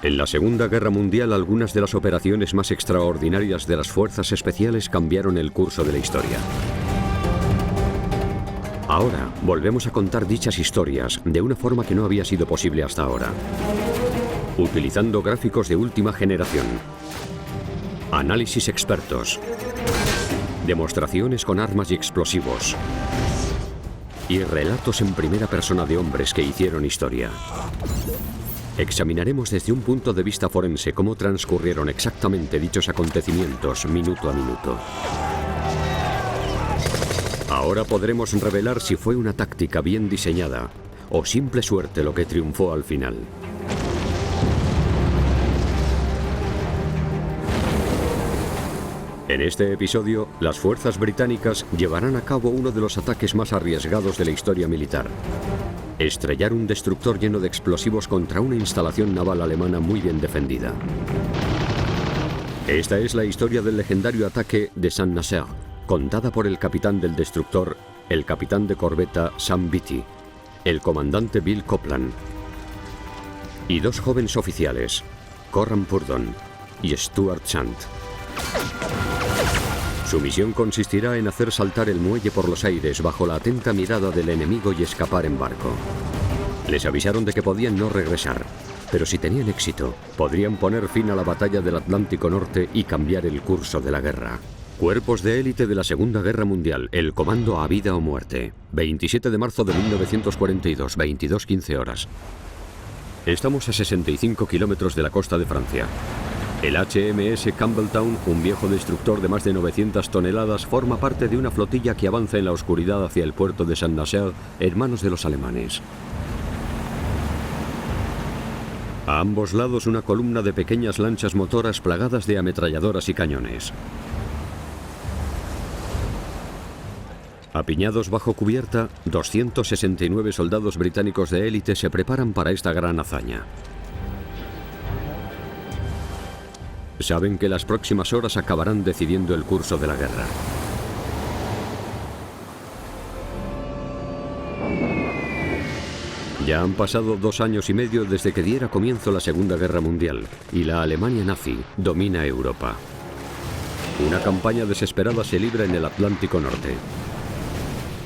En la Segunda Guerra Mundial, algunas de las operaciones más extraordinarias de las fuerzas especiales cambiaron el curso de la historia. Ahora, volvemos a contar dichas historias de una forma que no había sido posible hasta ahora. Utilizando gráficos de última generación, análisis expertos, demostraciones con armas y explosivos, y relatos en primera persona de hombres que hicieron historia. Examinaremos desde un punto de vista forense cómo transcurrieron exactamente dichos acontecimientos minuto a minuto. Ahora podremos revelar si fue una táctica bien diseñada o simple suerte lo que triunfó al final. En este episodio, las fuerzas británicas llevarán a cabo uno de los ataques más arriesgados de la historia militar. Estrellar un destructor lleno de explosivos contra una instalación naval alemana muy bien defendida. Esta es la historia del legendario ataque de Saint-Nazaire, contada por el capitán del destructor, el capitán de corbeta Sam Beatty, el comandante Bill Copeland, y dos jóvenes oficiales, Coram Purdon y Stuart Chant. Su misión consistirá en hacer saltar el muelle por los aires bajo la atenta mirada del enemigo y escapar en barco. Les avisaron de que podían no regresar, pero si tenían éxito, podrían poner fin a la batalla del Atlántico Norte y cambiar el curso de la guerra. Cuerpos de élite de la Segunda Guerra Mundial, el comando a vida o muerte. 27 de marzo de 1942, 22:15 horas. Estamos a 65 kilómetros de la costa de Francia. El HMS Campbelltown, un viejo destructor de más de 900 toneladas, forma parte de una flotilla que avanza en la oscuridad hacia el puerto de Saint-Nazaire en manos de los alemanes. A ambos lados una columna de pequeñas lanchas motoras plagadas de ametralladoras y cañones. Apiñados bajo cubierta, 269 soldados británicos de élite se preparan para esta gran hazaña. Saben que las próximas horas acabarán decidiendo el curso de la guerra. Ya han pasado 2 años y medio desde que diera comienzo la Segunda Guerra Mundial y la Alemania nazi domina Europa. Una campaña desesperada se libra en el Atlántico Norte,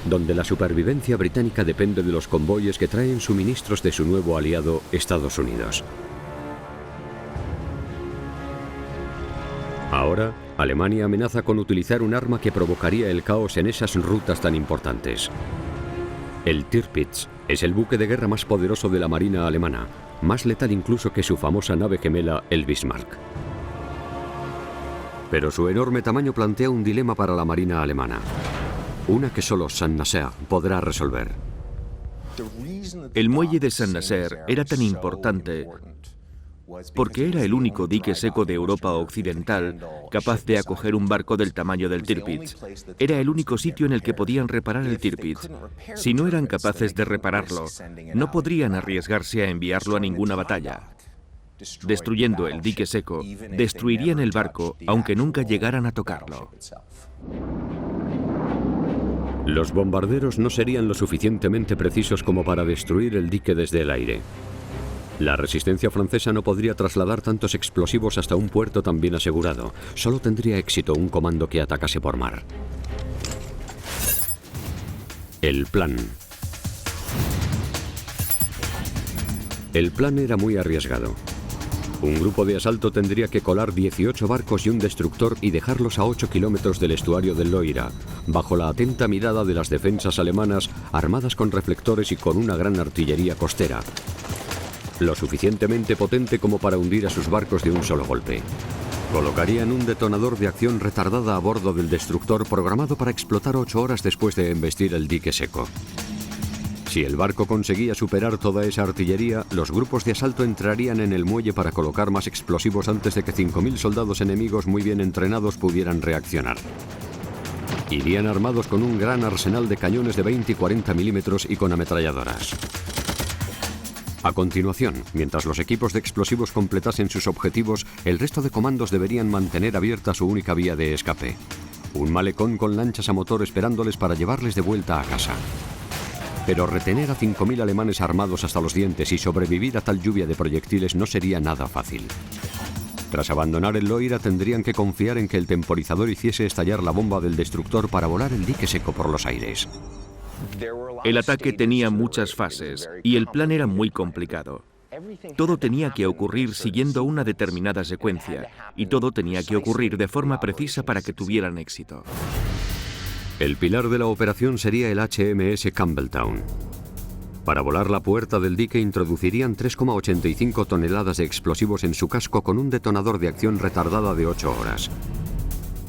donde la supervivencia británica depende de los convoyes que traen suministros de su nuevo aliado, Estados Unidos. Ahora, Alemania amenaza con utilizar un arma que provocaría el caos en esas rutas tan importantes. El Tirpitz es el buque de guerra más poderoso de la marina alemana, más letal incluso que su famosa nave gemela, el Bismarck. Pero su enorme tamaño plantea un dilema para la marina alemana, una que solo Saint-Nazaire podrá resolver. El muelle de Saint-Nazaire era tan importante porque era el único dique seco de Europa Occidental capaz de acoger un barco del tamaño del Tirpitz. Era el único sitio en el que podían reparar el Tirpitz. Si no eran capaces de repararlo, no podrían arriesgarse a enviarlo a ninguna batalla. Destruyendo el dique seco, destruirían el barco, aunque nunca llegaran a tocarlo. Los bombarderos no serían lo suficientemente precisos como para destruir el dique desde el aire. La resistencia francesa no podría trasladar tantos explosivos hasta un puerto tan bien asegurado. Solo tendría éxito un comando que atacase por mar. El plan. El plan era muy arriesgado. Un grupo de asalto tendría que colar 18 barcos y un destructor y dejarlos a 8 kilómetros del estuario del Loira, bajo la atenta mirada de las defensas alemanas, armadas con reflectores y con una gran artillería costera, lo suficientemente potente como para hundir a sus barcos de un solo golpe. Colocarían un detonador de acción retardada a bordo del destructor programado para explotar 8 horas después de embestir el dique seco. Si el barco conseguía superar toda esa artillería, los grupos de asalto entrarían en el muelle para colocar más explosivos antes de que 5.000 soldados enemigos muy bien entrenados pudieran reaccionar. Irían armados con un gran arsenal de cañones de 20 y 40 milímetros y con ametralladoras. A continuación, mientras los equipos de explosivos completasen sus objetivos, el resto de comandos deberían mantener abierta su única vía de escape: un malecón con lanchas a motor esperándoles para llevarles de vuelta a casa. Pero retener a 5.000 alemanes armados hasta los dientes y sobrevivir a tal lluvia de proyectiles no sería nada fácil. Tras abandonar el Loira tendrían que confiar en que el temporizador hiciese estallar la bomba del destructor para volar el dique seco por los aires. El ataque tenía muchas fases y el plan era muy complicado. Todo tenía que ocurrir siguiendo una determinada secuencia y todo tenía que ocurrir de forma precisa para que tuvieran éxito. El pilar de la operación sería el HMS Campbelltown. Para volar la puerta del dique introducirían 3,85 toneladas de explosivos en su casco con un detonador de acción retardada de 8 horas.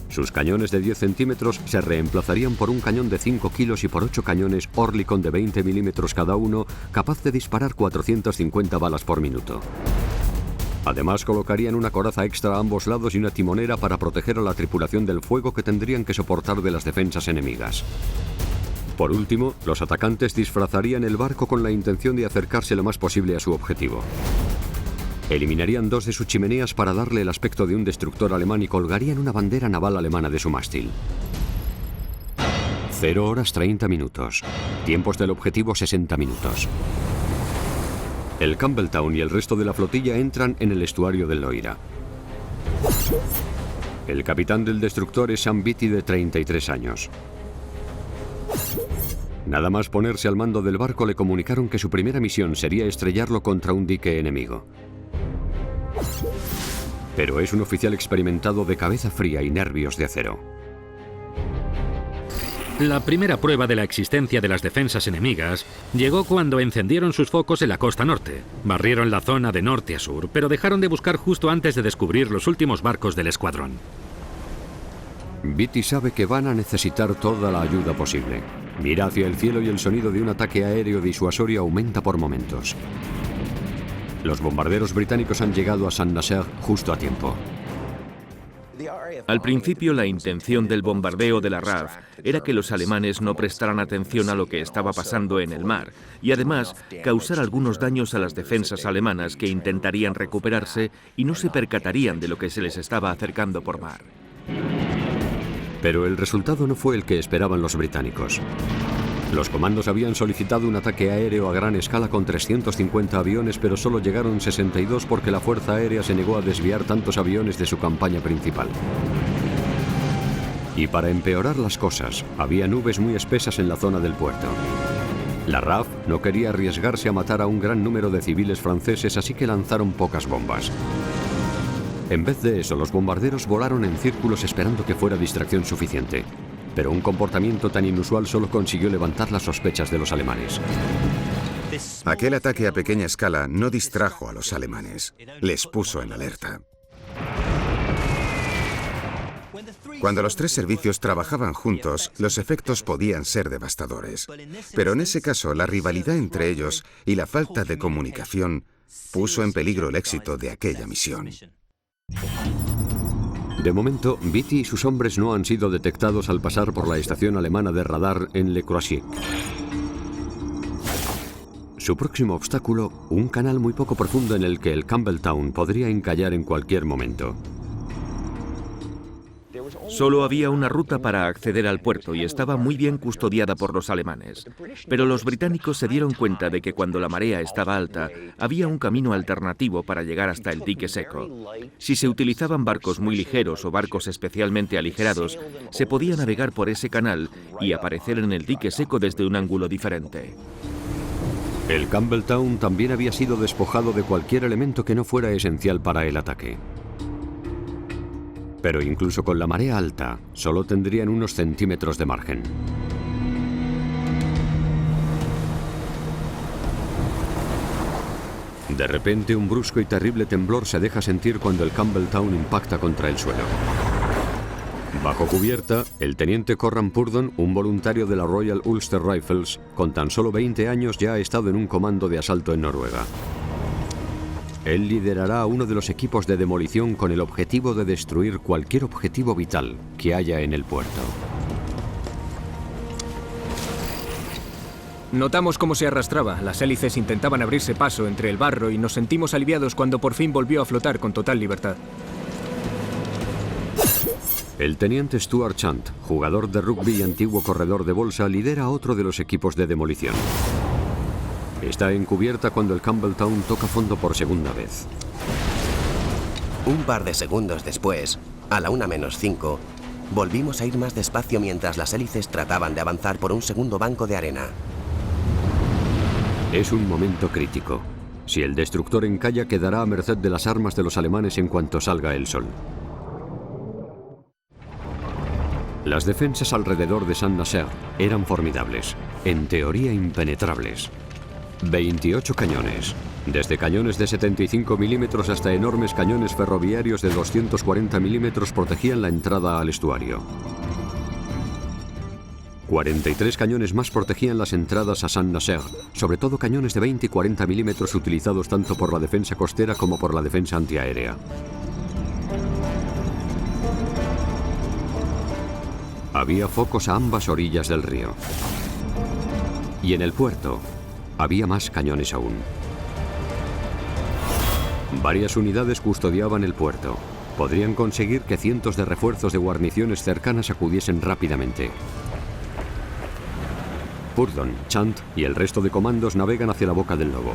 Sus cañones de 10 centímetros se reemplazarían por un cañón de 5 kilos y por 8 cañones Oerlikon de 20 milímetros cada uno, capaz de disparar 450 balas por minuto. Además, colocarían una coraza extra a ambos lados y una timonera para proteger a la tripulación del fuego que tendrían que soportar de las defensas enemigas. Por último, los atacantes disfrazarían el barco con la intención de acercarse lo más posible a su objetivo. Eliminarían 2 de sus chimeneas para darle el aspecto de un destructor alemán y colgarían una bandera naval alemana de su mástil. 0 horas 30 minutos. Tiempos del objetivo 60 minutos. El Campbelltown y el resto de la flotilla entran en el estuario del Loira. El capitán del destructor es Sam Beatty, de 33 años. Nada más ponerse al mando del barco le comunicaron que su primera misión sería estrellarlo contra un dique enemigo. Pero es un oficial experimentado de cabeza fría y nervios de acero. La primera prueba de la existencia de las defensas enemigas llegó cuando encendieron sus focos en la costa norte. Barrieron la zona de norte a sur, pero dejaron de buscar justo antes de descubrir los últimos barcos del escuadrón. Beatty sabe que van a necesitar toda la ayuda posible. Mira hacia el cielo y el sonido de un ataque aéreo disuasorio aumenta por momentos. Los bombarderos británicos han llegado a Saint-Nazaire justo a tiempo. Al principio, la intención del bombardeo de la RAF era que los alemanes no prestaran atención a lo que estaba pasando en el mar y además causar algunos daños a las defensas alemanas que intentarían recuperarse y no se percatarían de lo que se les estaba acercando por mar. Pero el resultado no fue el que esperaban los británicos. Los comandos habían solicitado un ataque aéreo a gran escala con 350 aviones, pero solo llegaron 62 porque la Fuerza Aérea se negó a desviar tantos aviones de su campaña principal. Y para empeorar las cosas, había nubes muy espesas en la zona del puerto. La RAF no quería arriesgarse a matar a un gran número de civiles franceses, así que lanzaron pocas bombas. En vez de eso, los bombarderos volaron en círculos esperando que fuera distracción suficiente. Pero un comportamiento tan inusual solo consiguió levantar las sospechas de los alemanes. Aquel ataque a pequeña escala no distrajo a los alemanes, les puso en alerta. Cuando los 3 servicios trabajaban juntos, los efectos podían ser devastadores. Pero en ese caso, la rivalidad entre ellos y la falta de comunicación puso en peligro el éxito de aquella misión. De momento, Beatty y sus hombres no han sido detectados al pasar por la estación alemana de radar en Le Croisic. Su próximo obstáculo, un canal muy poco profundo en el que el Campbelltown podría encallar en cualquier momento. Solo había una ruta para acceder al puerto y estaba muy bien custodiada por los alemanes. Pero los británicos se dieron cuenta de que cuando la marea estaba alta, había un camino alternativo para llegar hasta el dique seco. Si se utilizaban barcos muy ligeros o barcos especialmente aligerados, se podía navegar por ese canal y aparecer en el dique seco desde un ángulo diferente. El Campbelltown también había sido despojado de cualquier elemento que no fuera esencial para el ataque. Pero incluso con la marea alta, solo tendrían unos centímetros de margen. De repente, un brusco y terrible temblor se deja sentir cuando el Campbelltown impacta contra el suelo. Bajo cubierta, el teniente Corran Purdon, un voluntario de la Royal Ulster Rifles, con tan solo 20 años ya ha estado en un comando de asalto en Noruega. Él liderará a uno de los equipos de demolición con el objetivo de destruir cualquier objetivo vital que haya en el puerto. Notamos cómo se arrastraba, las hélices intentaban abrirse paso entre el barro y nos sentimos aliviados cuando por fin volvió a flotar con total libertad. El teniente Stuart Chant, jugador de rugby y antiguo corredor de bolsa, lidera otro de los equipos de demolición. Está en cubierta cuando el Campbelltown toca fondo por segunda vez. Un par de segundos después, a la 1:05, volvimos a ir más despacio mientras las hélices trataban de avanzar por un segundo banco de arena. Es un momento crítico. Si el destructor encalla, quedará a merced de las armas de los alemanes en cuanto salga el sol. Las defensas alrededor de Saint-Nazaire eran formidables, en teoría impenetrables. 28 cañones, desde cañones de 75 milímetros hasta enormes cañones ferroviarios de 240 milímetros protegían la entrada al estuario. 43 cañones más protegían las entradas a Saint-Nazaire, sobre todo cañones de 20 y 40 milímetros utilizados tanto por la defensa costera como por la defensa antiaérea. Había focos a ambas orillas del río. Y en el puerto había más cañones aún. Varias unidades custodiaban el puerto. Podrían conseguir que cientos de refuerzos de guarniciones cercanas acudiesen rápidamente. Purdon, Chant y el resto de comandos navegan hacia la boca del lobo.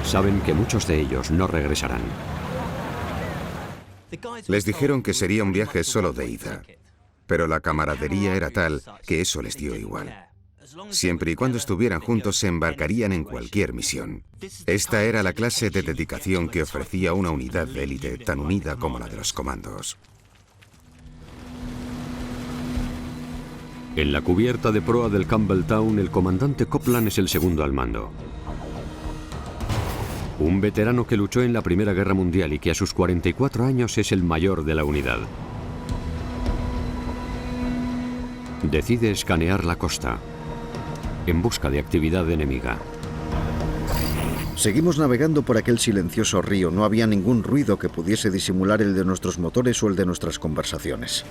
Saben que muchos de ellos no regresarán. Les dijeron que sería un viaje solo de ida, pero la camaradería era tal que eso les dio igual. Siempre y cuando estuvieran juntos se embarcarían en cualquier misión. Esta era la clase de dedicación que ofrecía una unidad de élite tan unida como la de los comandos. En la cubierta de proa del Campbelltown, el comandante Copland es el segundo al mando. Un veterano que luchó en la Primera Guerra Mundial y que a sus 44 años es el mayor de la unidad. Decide escanear la costa en busca de actividad enemiga. Seguimos navegando por aquel silencioso río. No había ningún ruido que pudiese disimular el de nuestros motores o el de nuestras conversaciones.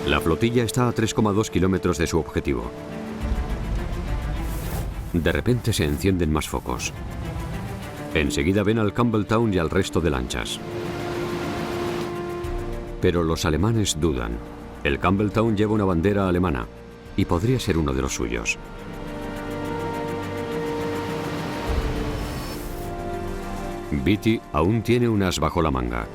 La flotilla está a 3,2 kilómetros de su objetivo. De repente se encienden más focos. Enseguida ven al Campbelltown y al resto de lanchas. Pero los alemanes dudan. El Campbelltown lleva una bandera alemana y podría ser uno de los suyos. Beatty aún tiene un as bajo la manga.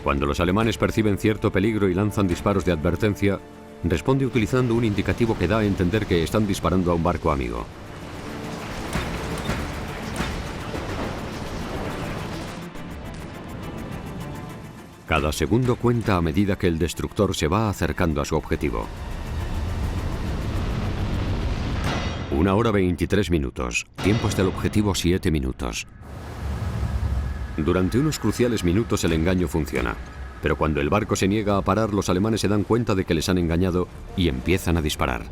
Cuando los alemanes perciben cierto peligro y lanzan disparos de advertencia, responde utilizando un indicativo que da a entender que están disparando a un barco amigo. Cada segundo cuenta a medida que el destructor se va acercando a su objetivo. 1 hora 23 minutos. Tiempo hasta el objetivo 7 minutos. Durante unos cruciales minutos el engaño funciona, pero cuando el barco se niega a parar, los alemanes se dan cuenta de que les han engañado y empiezan a disparar.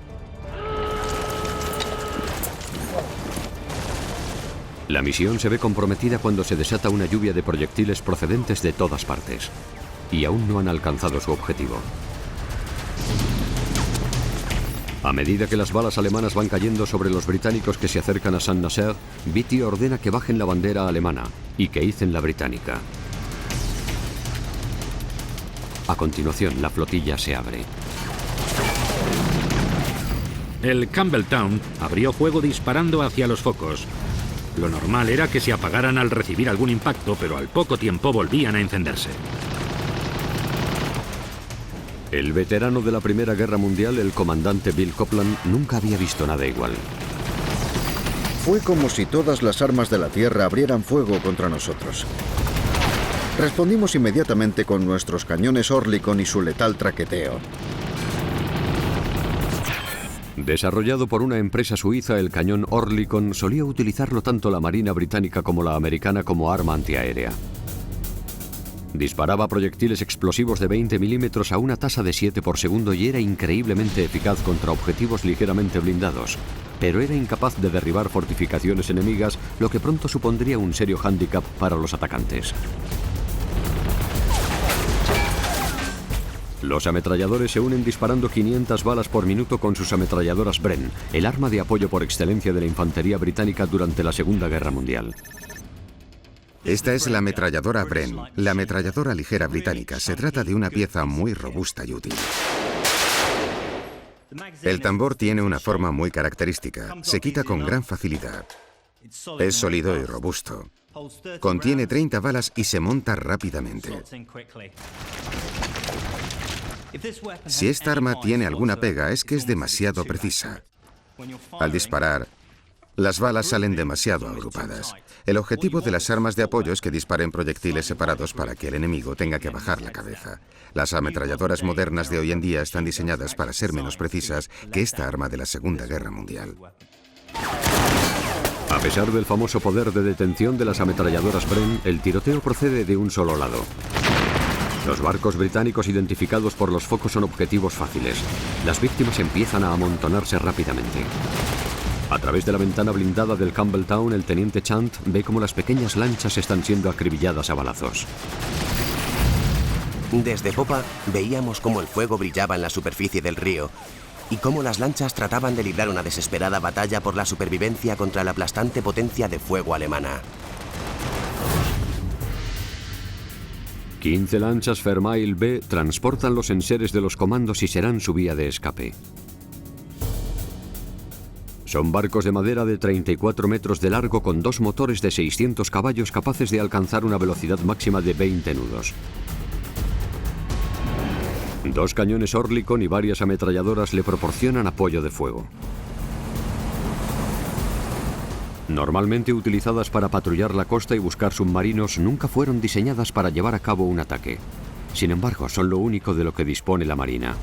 La misión se ve comprometida cuando se desata una lluvia de proyectiles procedentes de todas partes, y aún no han alcanzado su objetivo. A medida que las balas alemanas van cayendo sobre los británicos que se acercan a Saint-Nazaire, Beatty ordena que bajen la bandera alemana y que icen la británica. A continuación, la flotilla se abre. El Campbelltown abrió fuego disparando hacia los focos. Lo normal era que se apagaran al recibir algún impacto, pero al poco tiempo volvían a encenderse. El veterano de la Primera Guerra Mundial, el comandante Bill Copland, nunca había visto nada igual. Fue como si todas las armas de la tierra abrieran fuego contra nosotros. Respondimos inmediatamente con nuestros cañones Oerlikon y su letal traqueteo. Desarrollado por una empresa suiza, el cañón Oerlikon solía utilizarlo tanto la Marina británica como la americana como arma antiaérea. Disparaba proyectiles explosivos de 20 milímetros a una tasa de 7 por segundo y era increíblemente eficaz contra objetivos ligeramente blindados, pero era incapaz de derribar fortificaciones enemigas, lo que pronto supondría un serio hándicap para los atacantes. Los ametralladores se unen disparando 500 balas por minuto con sus ametralladoras Bren, el arma de apoyo por excelencia de la infantería británica durante la Segunda Guerra Mundial. Esta es la ametralladora Bren, la ametralladora ligera británica. Se trata de una pieza muy robusta y útil. El tambor tiene una forma muy característica. Se quita con gran facilidad. Es sólido y robusto. Contiene 30 balas y se monta rápidamente. Si esta arma tiene alguna pega es que es demasiado precisa. Al disparar, las balas salen demasiado agrupadas. El objetivo de las armas de apoyo es que disparen proyectiles separados para que el enemigo tenga que bajar la cabeza. Las ametralladoras modernas de hoy en día están diseñadas para ser menos precisas que esta arma de la Segunda Guerra Mundial. A pesar del famoso poder de detención de las ametralladoras Bren, el tiroteo procede de un solo lado. Los barcos británicos identificados por los focos son objetivos fáciles. Las víctimas empiezan a amontonarse rápidamente. A través de la ventana blindada del Campbelltown, el teniente Chant ve cómo las pequeñas lanchas están siendo acribilladas a balazos. Desde popa veíamos cómo el fuego brillaba en la superficie del río y cómo las lanchas trataban de librar una desesperada batalla por la supervivencia contra la aplastante potencia de fuego alemana. 15 lanchas Fairmile B transportan los enseres de los comandos y serán su vía de escape. Son barcos de madera de 34 metros de largo con 2 motores de 600 caballos capaces de alcanzar una velocidad máxima de 20 nudos. 2 cañones Oerlikon y varias ametralladoras le proporcionan apoyo de fuego. Normalmente utilizadas para patrullar la costa y buscar submarinos, nunca fueron diseñadas para llevar a cabo un ataque. Sin embargo, son lo único de lo que dispone la Marina.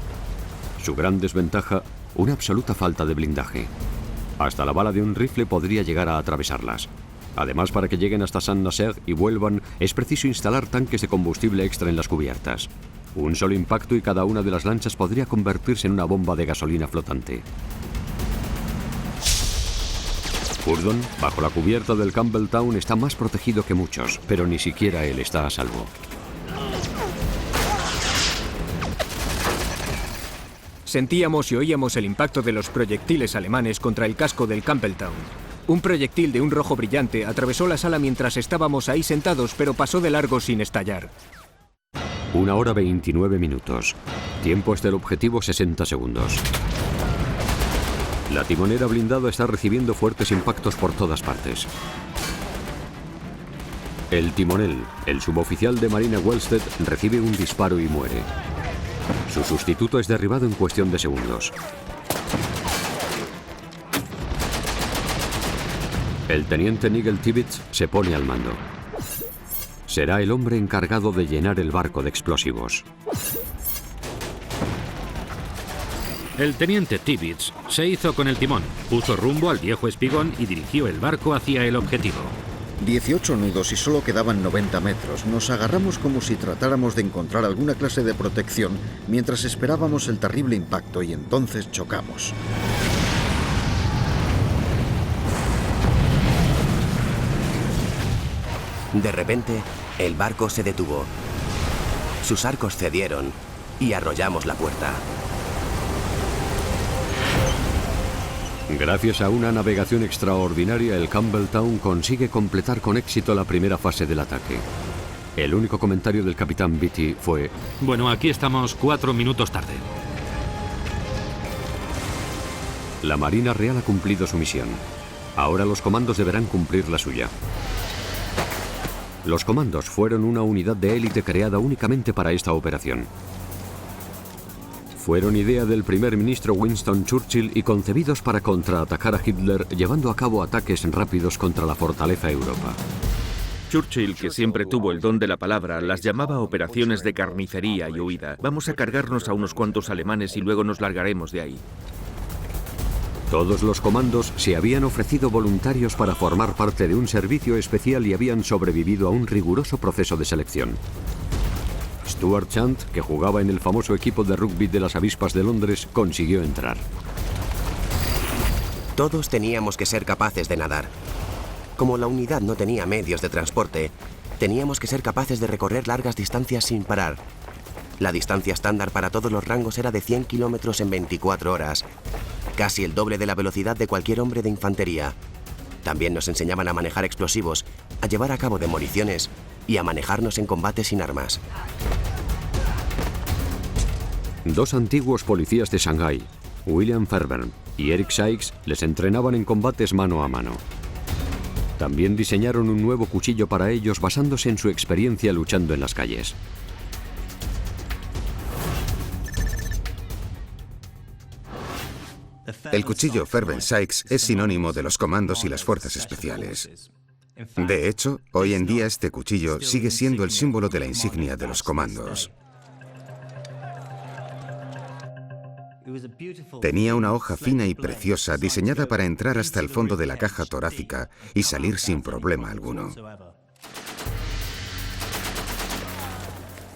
Su gran desventaja, una absoluta falta de blindaje. Hasta la bala de un rifle podría llegar a atravesarlas. Además, para que lleguen hasta Saint-Nazaire y vuelvan, es preciso instalar tanques de combustible extra en las cubiertas. Un solo impacto y cada una de las lanchas podría convertirse en una bomba de gasolina flotante. Hurdon, bajo la cubierta del Campbelltown, está más protegido que muchos, pero ni siquiera él está a salvo. Sentíamos y oíamos el impacto de los proyectiles alemanes contra el casco del Campbelltown. Un proyectil de un rojo brillante atravesó la sala mientras estábamos ahí sentados, pero pasó de largo sin estallar. 1 hora 29 minutos. Tiempo hasta el objetivo 60 segundos. La timonera blindada está recibiendo fuertes impactos por todas partes. El timonel, el suboficial de Marina Wellstead, recibe un disparo y muere. Su sustituto es derribado en cuestión de segundos. El teniente Nigel Tibbets se pone al mando. Será el hombre encargado de llenar el barco de explosivos. El teniente Tibbets se hizo con el timón, puso rumbo al viejo espigón y dirigió el barco hacia el objetivo. 18 nudos y solo quedaban 90 metros. Nos agarramos como si tratáramos de encontrar alguna clase de protección mientras esperábamos el terrible impacto y entonces chocamos. De repente, el barco se detuvo. Sus arcos cedieron y arrollamos la puerta. Gracias a una navegación extraordinaria, el Campbelltown consigue completar con éxito la primera fase del ataque. El único comentario del capitán Beatty fue: bueno, aquí estamos 4 minutos tarde. La Marina Real ha cumplido su misión. Ahora los comandos deberán cumplir la suya. Los comandos fueron una unidad de élite creada únicamente para esta operación. Fueron idea del primer ministro Winston Churchill y concebidos para contraatacar a Hitler, llevando a cabo ataques rápidos contra la fortaleza Europa. Churchill, que siempre tuvo el don de la palabra, las llamaba operaciones de carnicería y huida. Vamos a cargarnos a unos cuantos alemanes y luego nos largaremos de ahí. Todos los comandos se habían ofrecido voluntarios para formar parte de un servicio especial y habían sobrevivido a un riguroso proceso de selección. Stuart Chant, que jugaba en el famoso equipo de rugby de las Avispas de Londres, consiguió entrar. Todos teníamos que ser capaces de nadar. Como la unidad no tenía medios de transporte, teníamos que ser capaces de recorrer largas distancias sin parar. La distancia estándar para todos los rangos era de 100 kilómetros en 24 horas, casi el doble de la velocidad de cualquier hombre de infantería. También nos enseñaban a manejar explosivos, a llevar a cabo demoliciones y a manejarnos en combate sin armas. Dos antiguos policías de Shanghái, William Fairbairn y Eric Sykes, les entrenaban en combates mano a mano. También diseñaron un nuevo cuchillo para ellos basándose en su experiencia luchando en las calles. El cuchillo Fairbairn Sykes es sinónimo de los comandos y las fuerzas especiales. De hecho, hoy en día este cuchillo sigue siendo el símbolo de la insignia de los comandos. Tenía una hoja fina y preciosa diseñada para entrar hasta el fondo de la caja torácica y salir sin problema alguno.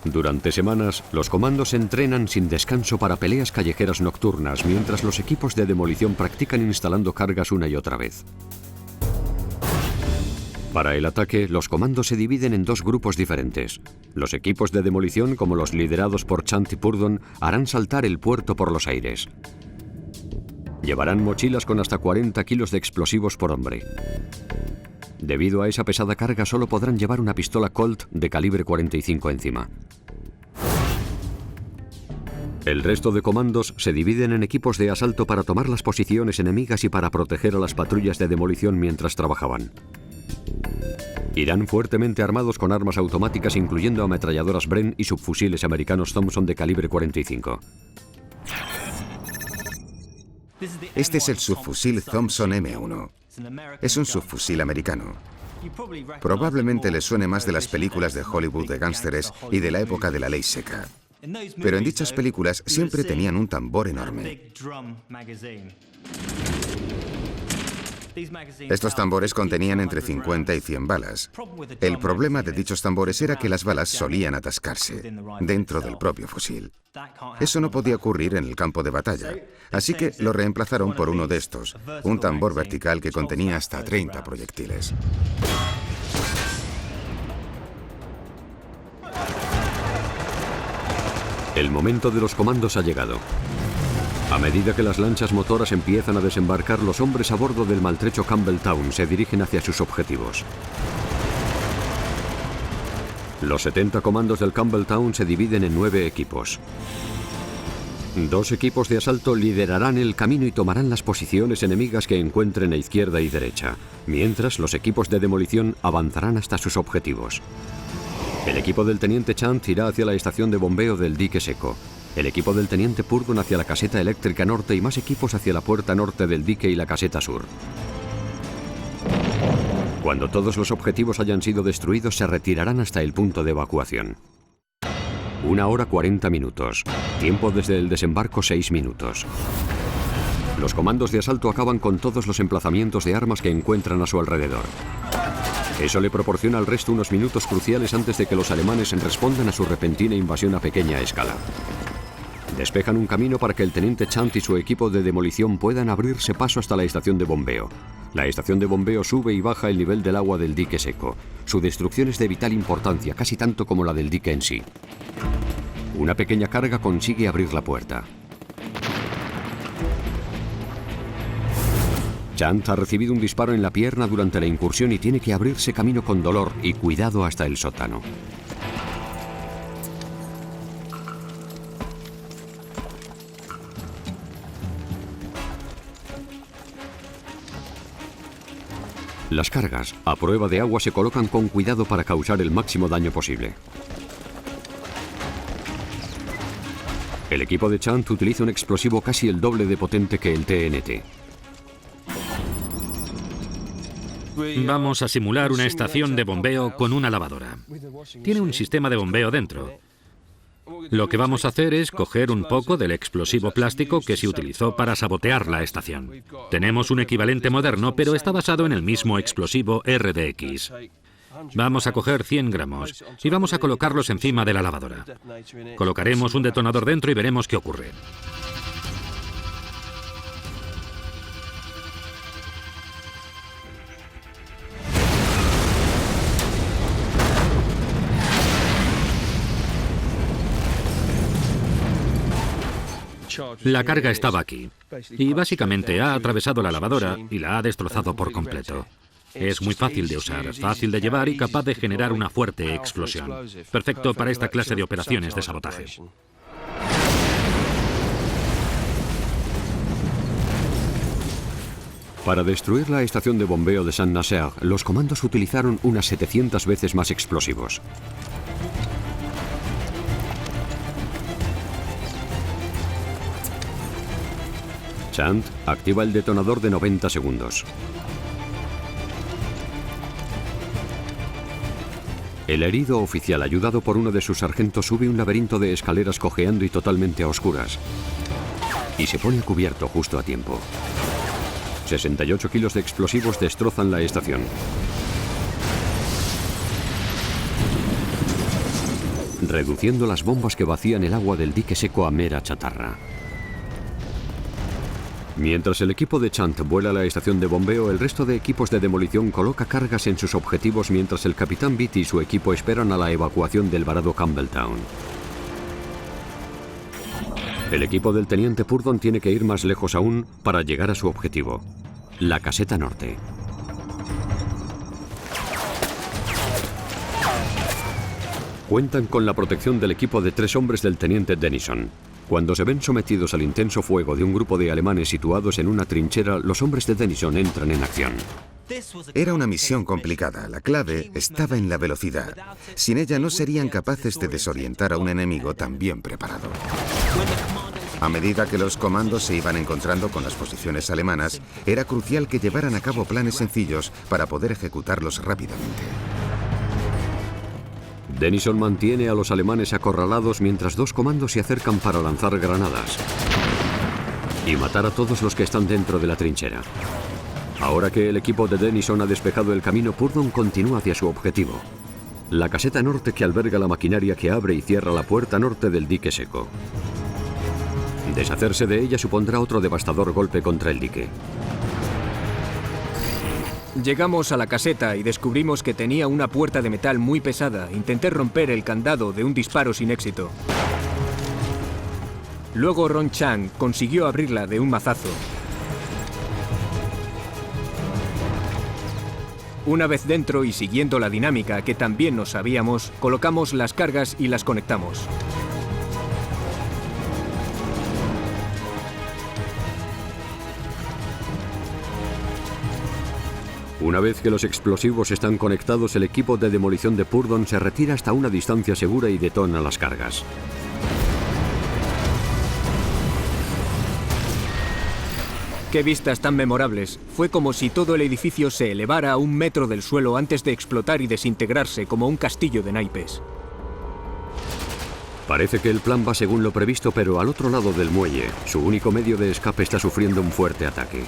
Durante semanas, los comandos entrenan sin descanso para peleas callejeras nocturnas, mientras los equipos de demolición practican instalando cargas una y otra vez. Para el ataque, los comandos se dividen en dos grupos diferentes. Los equipos de demolición, como los liderados por Chant y Purdon, harán saltar el puerto por los aires. Llevarán mochilas con hasta 40 kilos de explosivos por hombre. Debido a esa pesada carga, solo podrán llevar una pistola Colt de calibre 45 encima. El resto de comandos se dividen en equipos de asalto para tomar las posiciones enemigas y para proteger a las patrullas de demolición mientras trabajaban. Irán fuertemente armados con armas automáticas, incluyendo ametralladoras Bren y subfusiles americanos Thompson de calibre 45. Este es el subfusil Thompson M1. Es un subfusil americano. Probablemente les suene más de las películas de Hollywood de gángsteres y de la época de la ley seca. Pero en dichas películas siempre tenían un tambor enorme. Estos tambores contenían entre 50 y 100 balas. El problema de dichos tambores era que las balas solían atascarse dentro del propio fusil. Eso no podía ocurrir en el campo de batalla, así que lo reemplazaron por uno de estos, un tambor vertical que contenía hasta 30 proyectiles. El momento de los comandos ha llegado. A medida que las lanchas motoras empiezan a desembarcar, los hombres a bordo del maltrecho Campbelltown se dirigen hacia sus objetivos. Los 70 comandos del Campbelltown se dividen en 9 equipos. 2 equipos de asalto liderarán el camino y tomarán las posiciones enemigas que encuentren a izquierda y derecha, mientras los equipos de demolición avanzarán hasta sus objetivos. El equipo del teniente Chant irá hacia la estación de bombeo del dique seco. El equipo del teniente Purdon hacia la caseta eléctrica norte y más equipos hacia la puerta norte del dique y la caseta sur. Cuando todos los objetivos hayan sido destruidos, se retirarán hasta el punto de evacuación. 1 hora 40 minutos. Tiempo desde el desembarco 6 minutos. Los comandos de asalto acaban con todos los emplazamientos de armas que encuentran a su alrededor. Eso le proporciona al resto unos minutos cruciales antes de que los alemanes respondan a su repentina invasión a pequeña escala. Despejan un camino para que el teniente Chant y su equipo de demolición puedan abrirse paso hasta la estación de bombeo. La estación de bombeo sube y baja el nivel del agua del dique seco. Su destrucción es de vital importancia, casi tanto como la del dique en sí. Una pequeña carga consigue abrir la puerta. Chant ha recibido un disparo en la pierna durante la incursión y tiene que abrirse camino con dolor y cuidado hasta el sótano. Las cargas, a prueba de agua, se colocan con cuidado para causar el máximo daño posible. El equipo de Chant utiliza un explosivo casi el doble de potente que el TNT. Vamos a simular una estación de bombeo con una lavadora. Tiene un sistema de bombeo dentro. Lo que vamos a hacer es coger un poco del explosivo plástico que se utilizó para sabotear la estación. Tenemos un equivalente moderno, pero está basado en el mismo explosivo RDX. Vamos a coger 100 gramos y vamos a colocarlos encima de la lavadora. Colocaremos un detonador dentro y veremos qué ocurre. La carga estaba aquí. Y básicamente ha atravesado la lavadora y la ha destrozado por completo. Es muy fácil de usar, fácil de llevar y capaz de generar una fuerte explosión. Perfecto para esta clase de operaciones de sabotaje. Para destruir la estación de bombeo de Saint-Nazaire, los comandos utilizaron unas 700 veces más explosivos. Chant activa el detonador de 90 segundos. El herido oficial, ayudado por uno de sus sargentos, sube un laberinto de escaleras cojeando y totalmente a oscuras. Y se pone a cubierto justo a tiempo. 68 kilos de explosivos destrozan la estación. Reduciendo las bombas que vacían el agua del dique seco a mera chatarra. Mientras el equipo de Chant vuela a la estación de bombeo, el resto de equipos de demolición coloca cargas en sus objetivos mientras el capitán Beatty y su equipo esperan a la evacuación del varado Campbelltown. El equipo del teniente Purdon tiene que ir más lejos aún para llegar a su objetivo, la caseta norte. Cuentan con la protección del equipo de 3 hombres del teniente Denison. Cuando se ven sometidos al intenso fuego de un grupo de alemanes situados en una trinchera, los hombres de Denison entran en acción. Era una misión complicada. La clave estaba en la velocidad. Sin ella no serían capaces de desorientar a un enemigo tan bien preparado. A medida que los comandos se iban encontrando con las posiciones alemanas, era crucial que llevaran a cabo planes sencillos para poder ejecutarlos rápidamente. Denison mantiene a los alemanes acorralados mientras 2 comandos se acercan para lanzar granadas y matar a todos los que están dentro de la trinchera. Ahora que el equipo de Denison ha despejado el camino, Purdon continúa hacia su objetivo, la caseta norte que alberga la maquinaria que abre y cierra la puerta norte del dique seco. Deshacerse de ella supondrá otro devastador golpe contra el dique. Llegamos a la caseta y descubrimos que tenía una puerta de metal muy pesada. Intenté romper el candado de un disparo sin éxito. Luego Ron Chang consiguió abrirla de un mazazo. Una vez dentro y siguiendo la dinámica que también nos sabíamos, colocamos las cargas y las conectamos. Una vez que los explosivos están conectados, el equipo de demolición de Purdon se retira hasta una distancia segura y detona las cargas. ¡Qué vistas tan memorables! Fue como si todo el edificio se elevara a 1 metro del suelo antes de explotar y desintegrarse como un castillo de naipes. Parece que el plan va según lo previsto, pero al otro lado del muelle, su único medio de escape está sufriendo un fuerte ataque.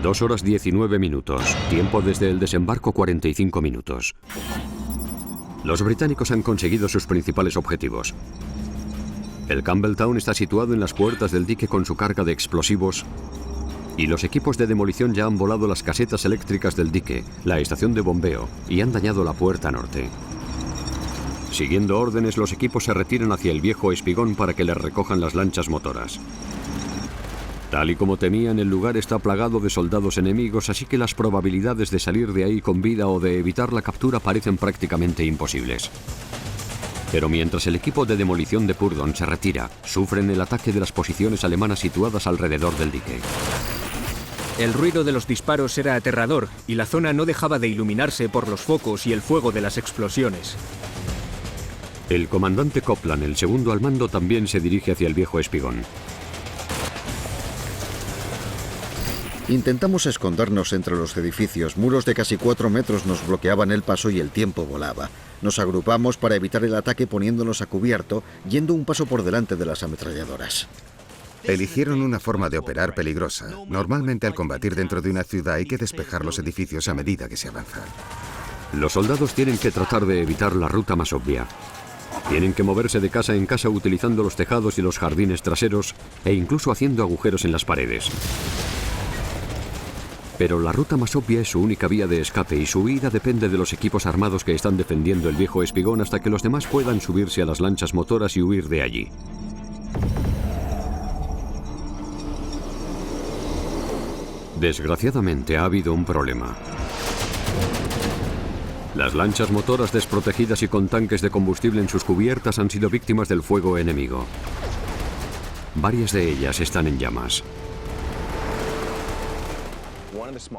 2 horas 19 minutos. Tiempo desde el desembarco 45 minutos. Los británicos han conseguido sus principales objetivos. El Campbelltown está situado en las puertas del dique con su carga de explosivos y los equipos de demolición ya han volado las casetas eléctricas del dique, la estación de bombeo y han dañado la puerta norte. Siguiendo órdenes, los equipos se retiran hacia el viejo espigón para que les recojan las lanchas motoras. Tal y como temían, el lugar está plagado de soldados enemigos, así que las probabilidades de salir de ahí con vida o de evitar la captura parecen prácticamente imposibles. Pero mientras el equipo de demolición de Purdon se retira, sufren el ataque de las posiciones alemanas situadas alrededor del dique. El ruido de los disparos era aterrador y la zona no dejaba de iluminarse por los focos y el fuego de las explosiones. El comandante Copland, el segundo al mando, también se dirige hacia el viejo espigón. Intentamos escondernos entre los edificios. Muros de casi 4 metros nos bloqueaban el paso y el tiempo volaba. Nos agrupamos para evitar el ataque poniéndonos a cubierto, yendo un paso por delante de las ametralladoras. Eligieron una forma de operar peligrosa. Normalmente al combatir dentro de una ciudad hay que despejar los edificios a medida que se avanza. Los soldados tienen que tratar de evitar la ruta más obvia. Tienen que moverse de casa en casa utilizando los tejados y los jardines traseros e incluso haciendo agujeros en las paredes. Pero la ruta más obvia es su única vía de escape y su huida depende de los equipos armados que están defendiendo el viejo espigón hasta que los demás puedan subirse a las lanchas motoras y huir de allí. Desgraciadamente ha habido un problema. Las lanchas motoras desprotegidas y con tanques de combustible en sus cubiertas han sido víctimas del fuego enemigo. Varias de ellas están en llamas.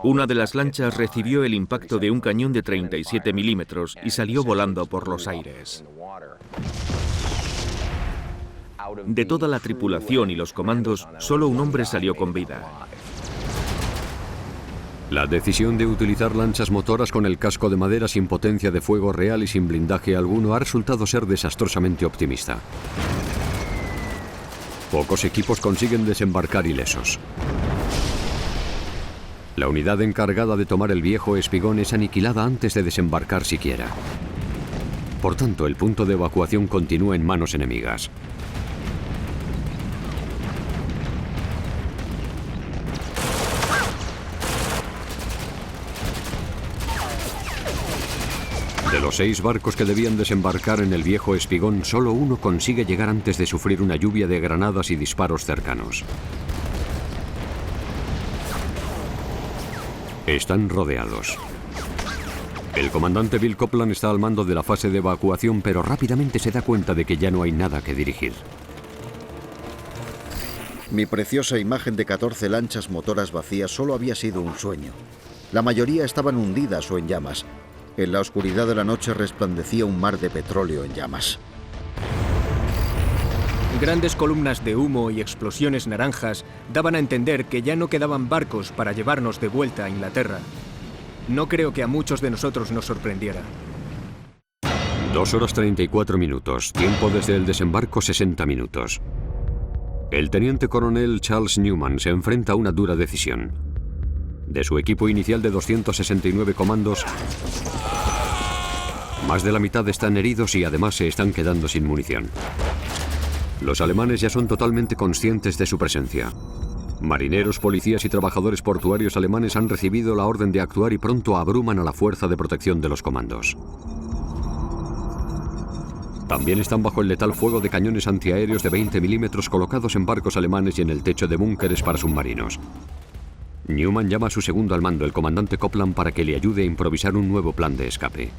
Una de las lanchas recibió el impacto de un cañón de 37 milímetros y salió volando por los aires. De toda la tripulación y los comandos, solo un hombre salió con vida. La decisión de utilizar lanchas motoras con el casco de madera sin potencia de fuego real y sin blindaje alguno ha resultado ser desastrosamente optimista. Pocos equipos consiguen desembarcar ilesos. La unidad encargada de tomar el viejo espigón es aniquilada antes de desembarcar siquiera. Por tanto, el punto de evacuación continúa en manos enemigas. De los 6 barcos que debían desembarcar en el viejo espigón, solo uno consigue llegar antes de sufrir una lluvia de granadas y disparos cercanos. Están rodeados. El comandante Bill Copeland está al mando de la fase de evacuación, pero rápidamente se da cuenta de que ya no hay nada que dirigir. Mi preciosa imagen de 14 lanchas motoras vacías solo había sido un sueño. La mayoría estaban hundidas o en llamas. En la oscuridad de la noche resplandecía un mar de petróleo en llamas. Grandes columnas de humo y explosiones naranjas daban a entender que ya no quedaban barcos para llevarnos de vuelta a Inglaterra. No creo que a muchos de nosotros nos sorprendiera. 2 horas 34 minutos. Tiempo desde el desembarco 60 minutos. El teniente coronel Charles Newman se enfrenta a una dura decisión. De su equipo inicial de 269 comandos, más de la mitad están heridos y además se están quedando sin munición. Los alemanes ya son totalmente conscientes de su presencia. Marineros, policías y trabajadores portuarios alemanes han recibido la orden de actuar y pronto abruman a la fuerza de protección de los comandos. También están bajo el letal fuego de cañones antiaéreos de 20 milímetros colocados en barcos alemanes y en el techo de búnkeres para submarinos. Newman llama a su segundo al mando, el comandante Copeland, para que le ayude a improvisar un nuevo plan de escape.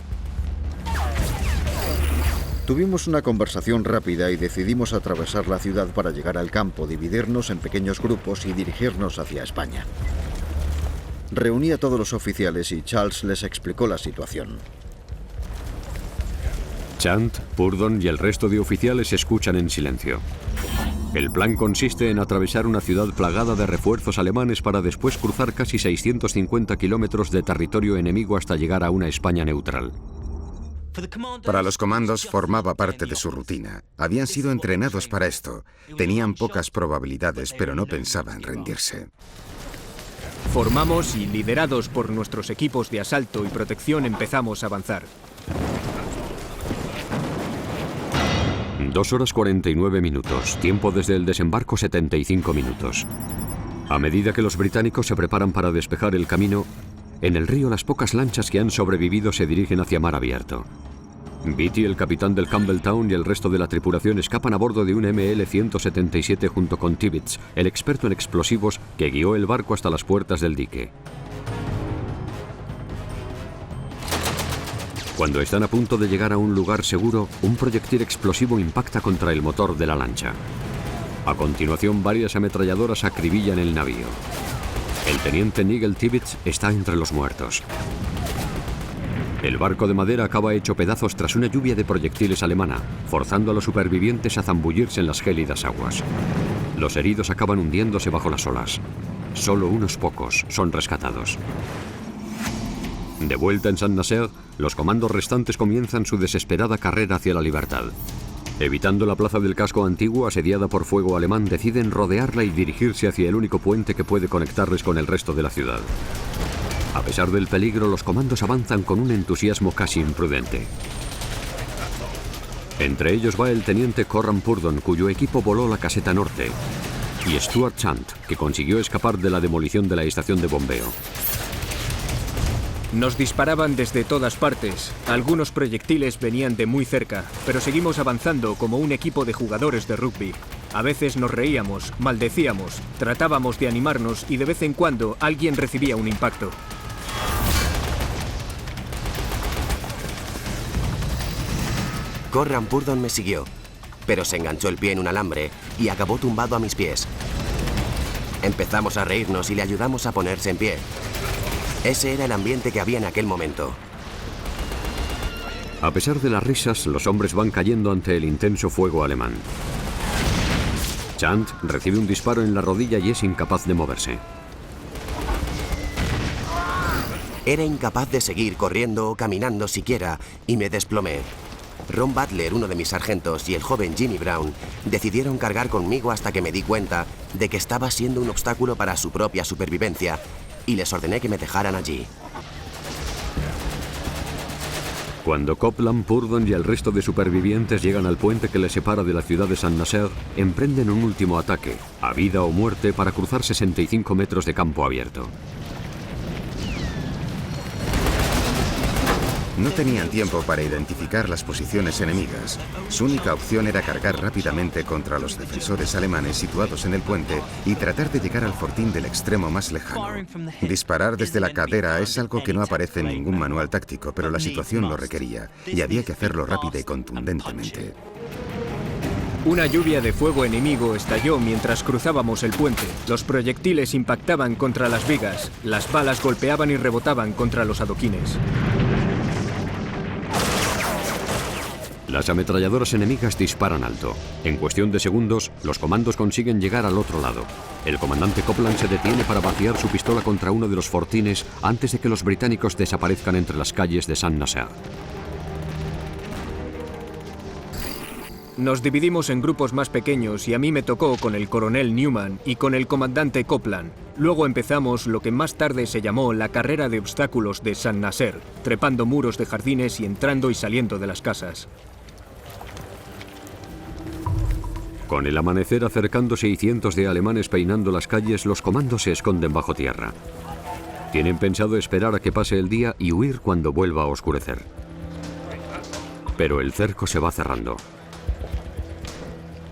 Tuvimos una conversación rápida y decidimos atravesar la ciudad para llegar al campo, dividirnos en pequeños grupos y dirigirnos hacia España. Reuní a todos los oficiales y Charles les explicó la situación. Chant, Purdon y el resto de oficiales escuchan en silencio. El plan consiste en atravesar una ciudad plagada de refuerzos alemanes para después cruzar casi 650 kilómetros de territorio enemigo hasta llegar a una España neutral. Para los comandos formaba parte de su rutina. Habían sido entrenados para esto. Tenían pocas probabilidades, pero no pensaban rendirse. Formamos y, liderados por nuestros equipos de asalto y protección, empezamos a avanzar. 2 horas 49 minutos. Tiempo desde el desembarco 75 minutos. A medida que los británicos se preparan para despejar el camino, en el río las pocas lanchas que han sobrevivido se dirigen hacia mar abierto. Beatty, el capitán del Campbelltown, y el resto de la tripulación escapan a bordo de un ML-177 junto con Tibbets, el experto en explosivos que guió el barco hasta las puertas del dique. Cuando están a punto de llegar a un lugar seguro, un proyectil explosivo impacta contra el motor de la lancha. A continuación, varias ametralladoras acribillan el navío. El teniente Nigel Tibbets está entre los muertos. El barco de madera acaba hecho pedazos tras una lluvia de proyectiles alemana, forzando a los supervivientes a zambullirse en las gélidas aguas. Los heridos acaban hundiéndose bajo las olas. Solo unos pocos son rescatados. De vuelta en Saint-Nazaire, los comandos restantes comienzan su desesperada carrera hacia la libertad. Evitando la plaza del casco antiguo asediada por fuego alemán, deciden rodearla y dirigirse hacia el único puente que puede conectarles con el resto de la ciudad. A pesar del peligro, los comandos avanzan con un entusiasmo casi imprudente. Entre ellos va el teniente Corran Purdon, cuyo equipo voló la caseta norte, y Stuart Chant, que consiguió escapar de la demolición de la estación de bombeo. Nos disparaban desde todas partes. Algunos proyectiles venían de muy cerca, pero seguimos avanzando como un equipo de jugadores de rugby. A veces nos reíamos, maldecíamos, tratábamos de animarnos y de vez en cuando alguien recibía un impacto. Corran Purdon me siguió, pero se enganchó el pie en un alambre y acabó tumbado a mis pies. Empezamos a reírnos y le ayudamos a ponerse en pie. Ese era el ambiente que había en aquel momento. A pesar de las risas, los hombres van cayendo ante el intenso fuego alemán. Chant recibe un disparo en la rodilla y es incapaz de moverse. Era incapaz de seguir corriendo o caminando siquiera y me desplomé. Ron Butler, uno de mis sargentos, y el joven Jimmy Brown decidieron cargar conmigo hasta que me di cuenta de que estaba siendo un obstáculo para su propia supervivencia y les ordené que me dejaran allí. Cuando Copeland, Purdon y el resto de supervivientes llegan al puente que les separa de la ciudad de Saint-Nazaire, emprenden un último ataque, a vida o muerte, para cruzar 65 metros de campo abierto. No tenían tiempo para identificar las posiciones enemigas. Su única opción era cargar rápidamente contra los defensores alemanes situados en el puente y tratar de llegar al fortín del extremo más lejano. Disparar desde la cadera es algo que no aparece en ningún manual táctico, pero la situación lo requería y había que hacerlo rápida y contundentemente. Una lluvia de fuego enemigo estalló mientras cruzábamos el puente. Los proyectiles impactaban contra las vigas, las balas golpeaban y rebotaban contra los adoquines. Las ametralladoras enemigas disparan alto. En cuestión de segundos, los comandos consiguen llegar al otro lado. El comandante Copeland se detiene para vaciar su pistola contra uno de los fortines antes de que los británicos desaparezcan entre las calles de Saint-Nazaire. Nos dividimos en grupos más pequeños y a mí me tocó con el coronel Newman y con el comandante Copeland. Luego empezamos lo que más tarde se llamó la carrera de obstáculos de Saint-Nazaire, trepando muros de jardines y entrando y saliendo de las casas. Con el amanecer acercándose y cientos de alemanes peinando las calles, los comandos se esconden bajo tierra. Tienen pensado esperar a que pase el día y huir cuando vuelva a oscurecer. Pero el cerco se va cerrando.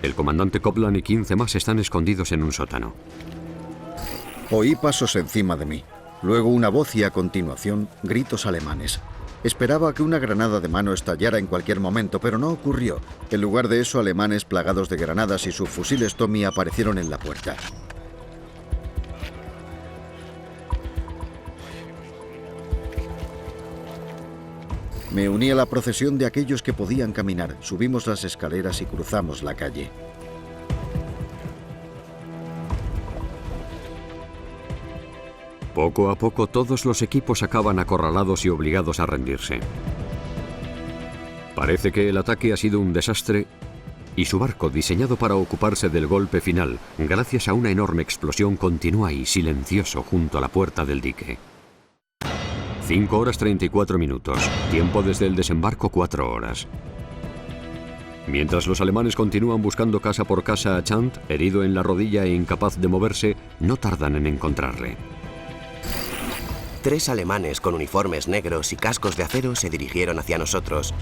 El comandante Copeland y 15 más están escondidos en un sótano. Oí pasos encima de mí, luego una voz y a continuación gritos alemanes. Esperaba que una granada de mano estallara en cualquier momento, pero no ocurrió. En lugar de eso, alemanes plagados de granadas y subfusiles Tommy aparecieron en la puerta. Me uní a la procesión de aquellos que podían caminar. Subimos las escaleras y cruzamos la calle. Poco a poco todos los equipos acaban acorralados y obligados a rendirse. Parece que el ataque ha sido un desastre y su barco, diseñado para ocuparse del golpe final, gracias a una enorme explosión, continúa ahí silencioso junto a la puerta del dique. 5 horas 34 minutos, tiempo desde el desembarco 4 horas. Mientras los alemanes continúan buscando casa por casa a Chant, herido en la rodilla e incapaz de moverse, no tardan en encontrarle. 3 alemanes con uniformes negros y cascos de acero se dirigieron hacia nosotros.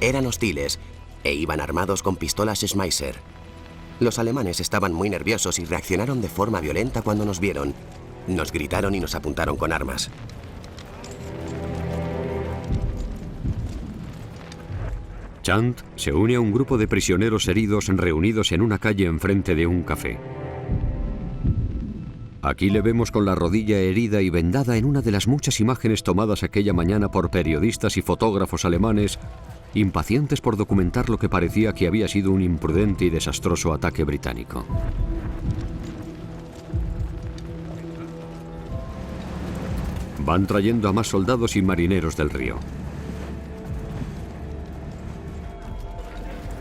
Eran hostiles e iban armados con pistolas Schmeisser. Los alemanes estaban muy nerviosos y reaccionaron de forma violenta cuando nos vieron. Nos gritaron y nos apuntaron con armas. Chant se une a un grupo de prisioneros heridos reunidos en una calle enfrente de un café. Aquí le vemos con la rodilla herida y vendada en una de las muchas imágenes tomadas aquella mañana por periodistas y fotógrafos alemanes, impacientes por documentar lo que parecía que había sido un imprudente y desastroso ataque británico. Van trayendo a más soldados y marineros del río.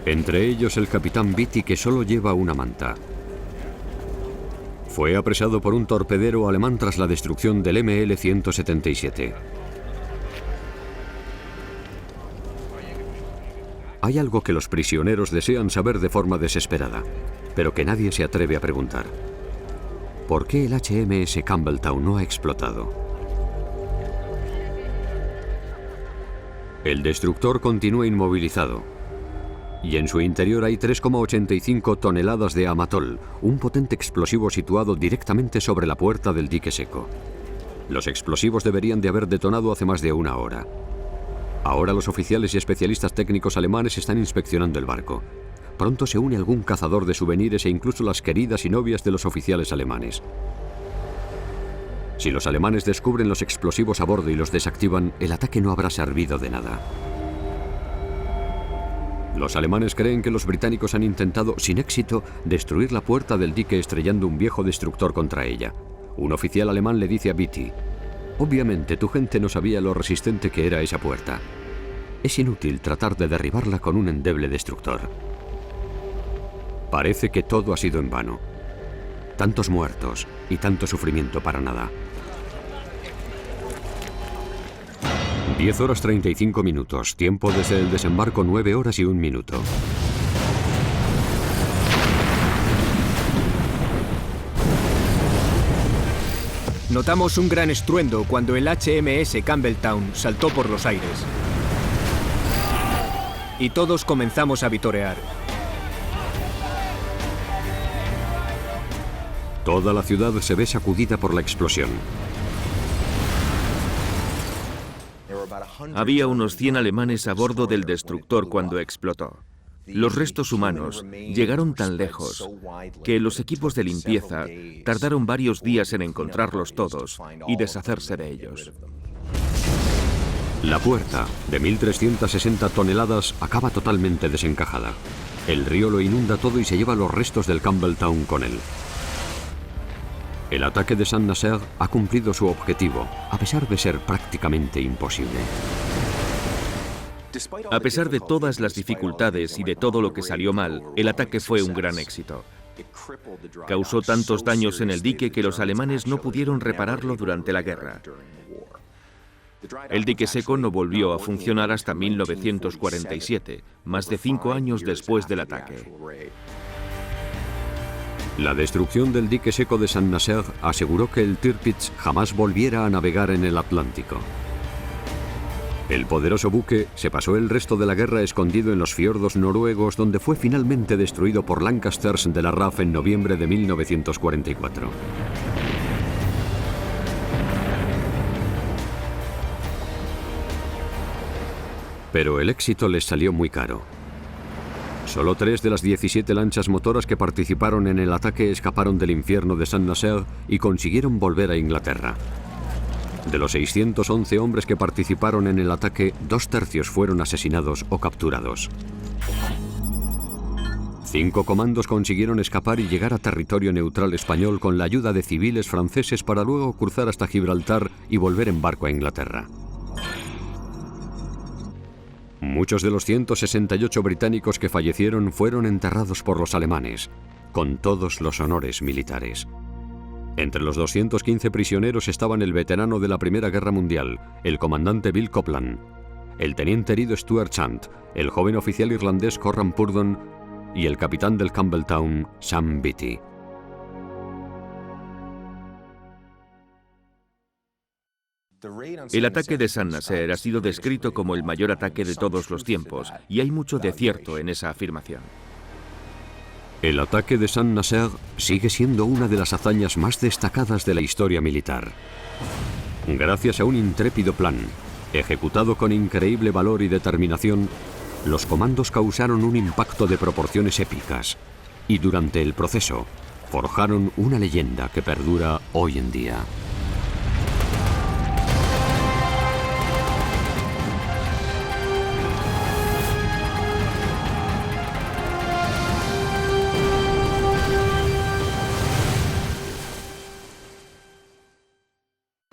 Entre ellos el capitán Beatty, que solo lleva una manta. Fue apresado por un torpedero alemán tras la destrucción del ML-177. Hay algo que los prisioneros desean saber de forma desesperada, pero que nadie se atreve a preguntar. ¿Por qué el HMS Campbelltown no ha explotado? El destructor continúa inmovilizado. Y en su interior hay 3,85 toneladas de amatol, un potente explosivo situado directamente sobre la puerta del dique seco. Los explosivos deberían de haber detonado hace más de una hora. Ahora los oficiales y especialistas técnicos alemanes están inspeccionando el barco. Pronto se une algún cazador de souvenirs e incluso las queridas y novias de los oficiales alemanes. Si los alemanes descubren los explosivos a bordo y los desactivan, el ataque no habrá servido de nada. Los alemanes creen que los británicos han intentado, sin éxito, destruir la puerta del dique estrellando un viejo destructor contra ella. Un oficial alemán le dice a Beatty: «Obviamente tu gente no sabía lo resistente que era esa puerta. Es inútil tratar de derribarla con un endeble destructor». Parece que todo ha sido en vano. Tantos muertos y tanto sufrimiento para nada. 10 horas 35 minutos. Tiempo desde el desembarco 9 horas y 1 minuto. Notamos un gran estruendo cuando el HMS Campbelltown saltó por los aires. Y todos comenzamos a vitorear. Toda la ciudad se ve sacudida por la explosión. Había unos 100 alemanes a bordo del destructor cuando explotó. Los restos humanos llegaron tan lejos que los equipos de limpieza tardaron varios días en encontrarlos todos y deshacerse de ellos. La puerta, de 1.360 toneladas, acaba totalmente desencajada. El río lo inunda todo y se lleva los restos del Campbelltown con él. El ataque de Saint-Nazaire ha cumplido su objetivo, a pesar de ser prácticamente imposible. A pesar de todas las dificultades y de todo lo que salió mal, el ataque fue un gran éxito. Causó tantos daños en el dique que los alemanes no pudieron repararlo durante la guerra. El dique seco no volvió a funcionar hasta 1947, más de 5 años después del ataque. La destrucción del dique seco de Saint-Nazaire aseguró que el Tirpitz jamás volviera a navegar en el Atlántico. El poderoso buque se pasó el resto de la guerra escondido en los fiordos noruegos, donde fue finalmente destruido por Lancasters de la RAF en noviembre de 1944. Pero el éxito les salió muy caro. Solo 3 de las 17 lanchas motoras que participaron en el ataque escaparon del infierno de Saint-Nazaire y consiguieron volver a Inglaterra. De los 611 hombres que participaron en el ataque, 2/3 fueron asesinados o capturados. 5 comandos consiguieron escapar y llegar a territorio neutral español con la ayuda de civiles franceses para luego cruzar hasta Gibraltar y volver en barco a Inglaterra. Muchos de los 168 británicos que fallecieron fueron enterrados por los alemanes, con todos los honores militares. Entre los 215 prisioneros estaban el veterano de la Primera Guerra Mundial, el comandante Bill Copland, el teniente herido Stuart Chant, el joven oficial irlandés Corran Purdon y el capitán del Campbelltown, Sam Beatty. El ataque de Saint-Nazaire ha sido descrito como el mayor ataque de todos los tiempos, y hay mucho de cierto en esa afirmación. El ataque de Saint-Nazaire sigue siendo una de las hazañas más destacadas de la historia militar. Gracias a un intrépido plan, ejecutado con increíble valor y determinación, los comandos causaron un impacto de proporciones épicas y durante el proceso forjaron una leyenda que perdura hoy en día.